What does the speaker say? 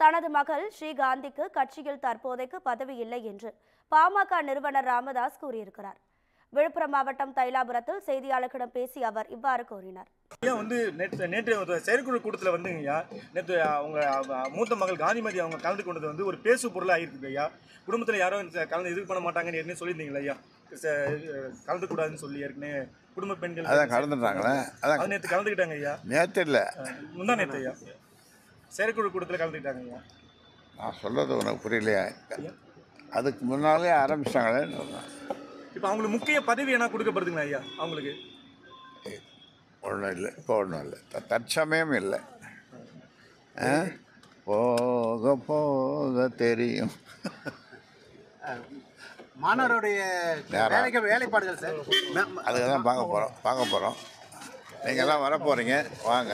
தனது மகள் ஸ்ரீகாந்திக்கு கட்சியில் தற்போதைக்கு பதவி இல்லை என்று பாமக நிறுவனர் ராமதாஸ் கூறியிருக்கிறார். விழுப்புரம் மாவட்டம் தைலாபுரத்தில் செய்தியாளர்களிடம் பேசிய அவர் இவ்வாறு கூறினார். நேற்று செயற்குழு கூட்டத்தில் வந்துங்கய்யா, நேற்று அவங்க மூத்த மகள் காந்திமதி அவங்க கலந்து கொண்டது ஒரு பேசு பொருளாக ஆகிருக்குது ஐயா. குடும்பத்தில் யாரும் கலந்து இது பண்ண மாட்டாங்கன்னு ஏற்கனவே சொல்லியிருந்தீங்களா ஐயா, கலந்து கூடாதுன்னு சொல்லி ஏற்கனவே குடும்ப பெண்கள் அதான் கலந்துட்டாங்களே, அதான் நேற்று கலந்துக்கிட்டாங்க ஐயா. நேற்று இல்லை, முந்தா நேற்று ஐயா செயற்குழு கூட்டத்தில் கலந்துக்கிட்டாங்க ஐயா. நான் சொல்கிறது உனக்கு புரியலையா? அதுக்கு முன்னாலே ஆரம்பிச்சிட்டாங்களே. இப்போ அவங்களுக்கு முக்கிய பதவி என்ன கொடுக்கப்படுதுங்களா ஐயா? அவங்களுக்கு ஒன்றும் இல்லை, இப்போ ஒன்றும் இல்லை, தற்சமயம் இல்லை. போக போக தெரியும். மாணவருடைய வேலைப்பாடுகள் சார், அதுக்கு தான் பார்க்க போகிறோம். நீங்கள் எல்லாம் வர போகிறீங்க, வாங்க.